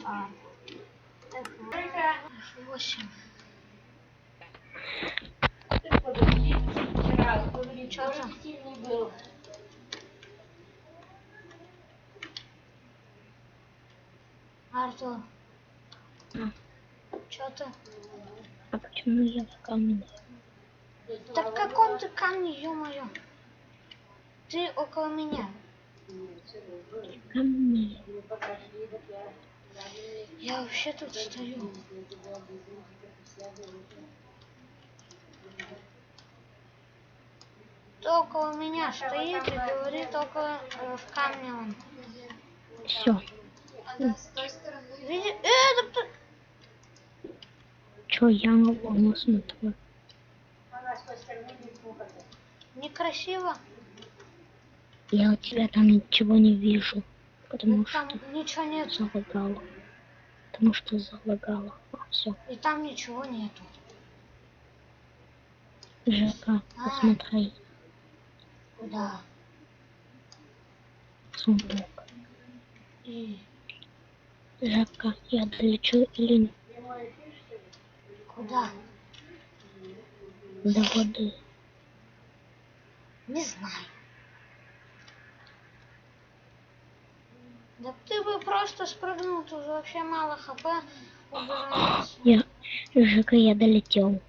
А. F8. Чё там? Артур. Чё ты? А почему я в камне? Так в каком ты камне, ё-моё? Ты около меня. Камни. Я вообще тут стою. Кто около меня стоит и говорит около в камне он. Все. Видишь? Это кто? Чё я на луну смотрю? Некрасиво. Я у тебя там ничего не вижу. Потому Там что ничего нет. залагало. Потому что залагало. Все. И там ничего нету. Жека, посмотри. Куда? Сундук. И Жека, я долечу или нет? куда? До воды. Не знаю. Да ты бы просто спрыгнул, тут вообще мало хп убирается. Жека, я долетел.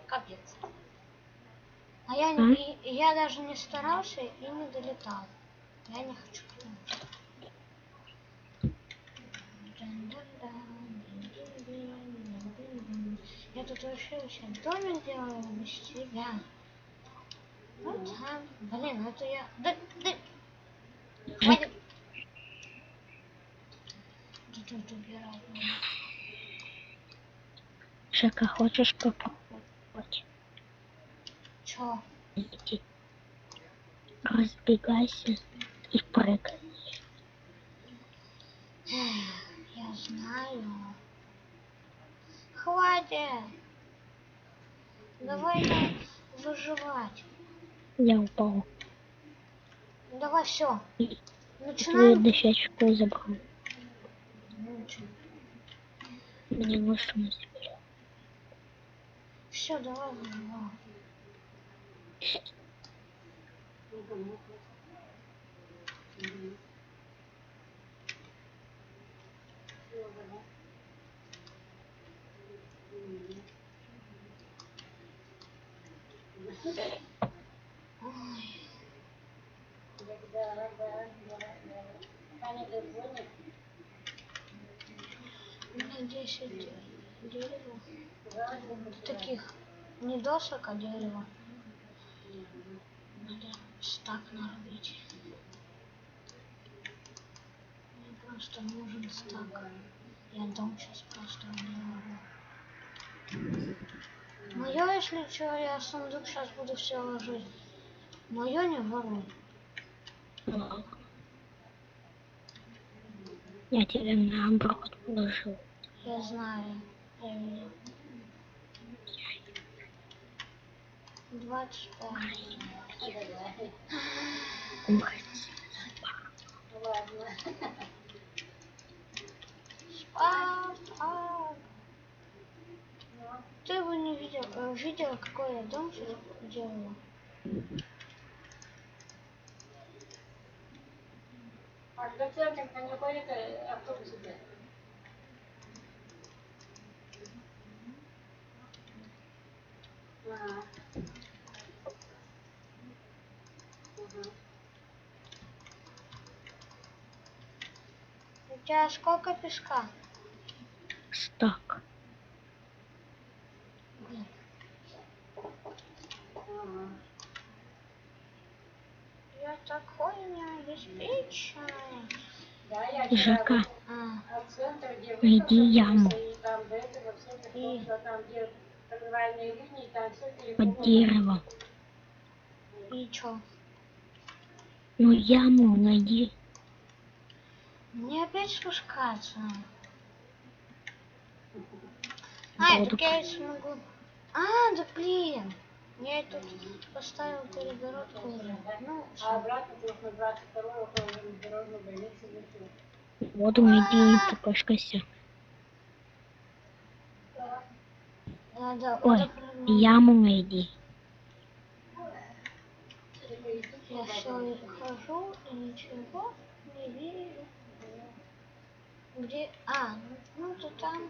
Капец. А я даже не старался и не долетал. Я не хочу. Я тут вообще домик делаю без тебя. Вот, блин, это я... Да. Жека, Хватит. Да тут убирать надо. Жека, хочешь попробовать? Чё? Иди. Разбегайся и прыгай. Я знаю. Хватит. Давай выживать. Я упал. Давай все. И твою Начинаем. дощечку забрал. Ну, Мне машину теперь. все, давай выживай. Ой. У меня 10 дерева. Таких не досок, а дерева. Надо стак нарубить. Мне просто нужен стак. Я дом сейчас просто не Мое, если что, я в сундук сейчас буду все ложить. Мое не воруй. Я тебе наоборот положил. Я знаю. Я видел. 25. Умрать. Папа. Ты его не видел? Видел, какой я дом сейчас делаю? А до центра не ходит автобус? Ага. У тебя сколько песка? Стак. Я такой необеспеченный. Да, я Жека, от центра, где найди яму. и там до этого в центре, там, где подвальные линии, там все Под деревом. И чё? Ну яму найди. Мне опять спускаться. А, так я и смогу. А, да блин. Я тут поставил перегородку уже. Ну, А обратно ты на 22-го дорожную больницу летел. воду иди, такой шкася. Да, Ой, водопроводная. яму иди. Я все хожу и ничего не вижу. Где? А, ну то там.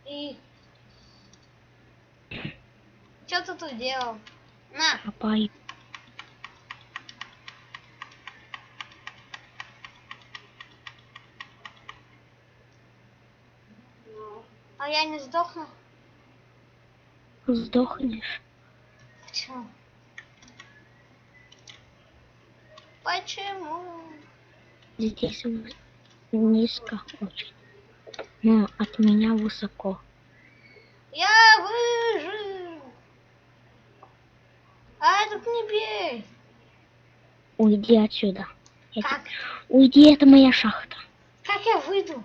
И что ты тут делал? На! Копай. А я не сдохну? Сдохнешь. Почему? Почему? Здесь низко очень. Но от меня высоко. Я выжил! А этот не бей! Уйди отсюда. Как? Уйди, это моя шахта. Как я выйду?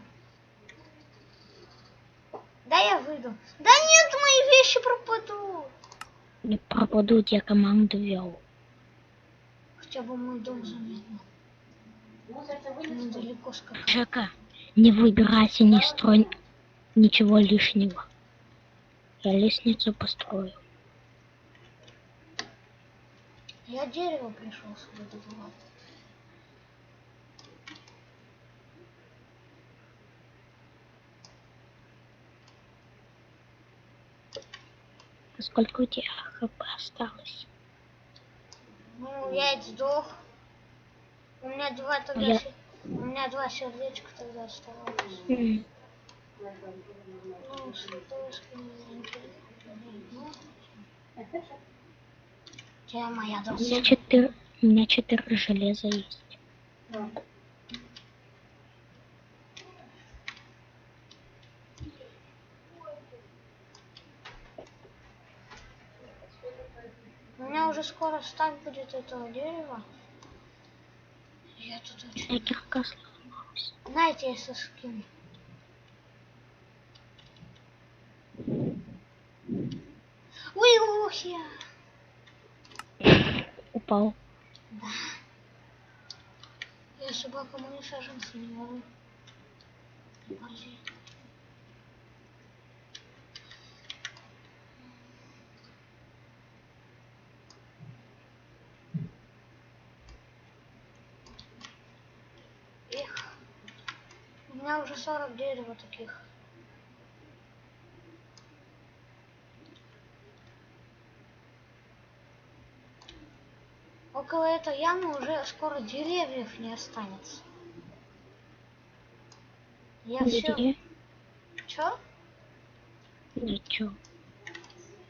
Да я выйду. Да нет, мои вещи пропадут. Не пропадут, я команду вел. Хотя бы мой дом заметно. Недалеко скакать. Жека, не выбирайся, не строй ничего лишнего. Я лестницу построю. Я дерево пришел сюда добывать. А сколько у тебя хп осталось? Ну, я ведь сдох. У меня два тогда... Я- У меня два сердечка тогда оставалось. М, Ну, что где моя У меня доска? 4 железа есть. У меня уже скоро стак будет этого дерева. Я тут очень... Я кирка сломалась. Знаете, если скину. Ой, ох я! Упал. Я собака, мы не саженцы не могу. Подожди. Эх. У меня уже 40 дерева таких. Около этой ямы уже скоро деревьев не останется. Я все... Где? Чё? Ничего.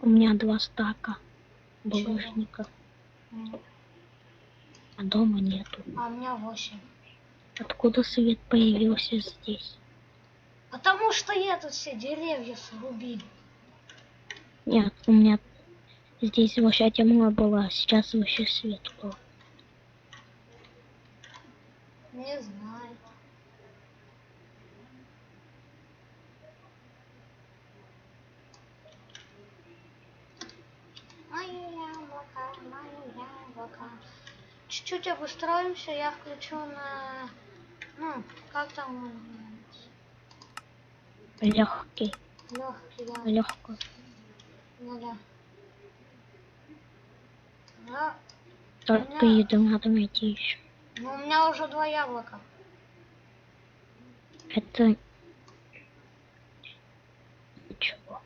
У меня 2 стака булыжника, а дома нету. А у меня 8. Откуда свет появился здесь? Потому что я тут все деревья срубил. Нет, у меня здесь вообще темно было, а сейчас вообще светло. Не знаю. Мое яблоко. Чуть-чуть обустроимся, я включу на... Ну, как там он называется? Легкий, Легкий, да. легкий. Ну да. Да. Только меня- еду надо найти еще. Ну, у меня уже 2 яблока. Это ничего.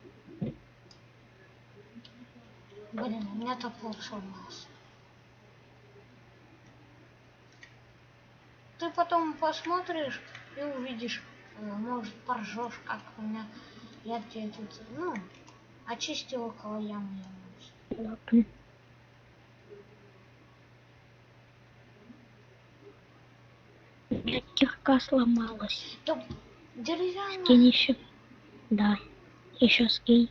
Блин, у меня топор сломался. Ты потом посмотришь и увидишь, может, поржешь, как у меня. Я тебе тут, ну, очистил около ямы. Ладно. У меня кирка сломалась. Да, деревянная. Скинь еще. Да. Еще скинь.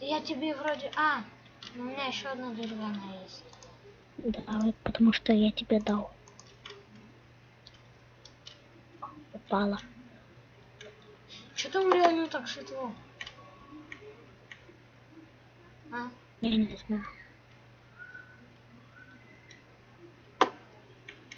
Да я тебе вроде... А, у меня еще одна деревянная есть. Да, вот потому что я тебе дал. Упала. Что там реально так светло? А? Я не знаю.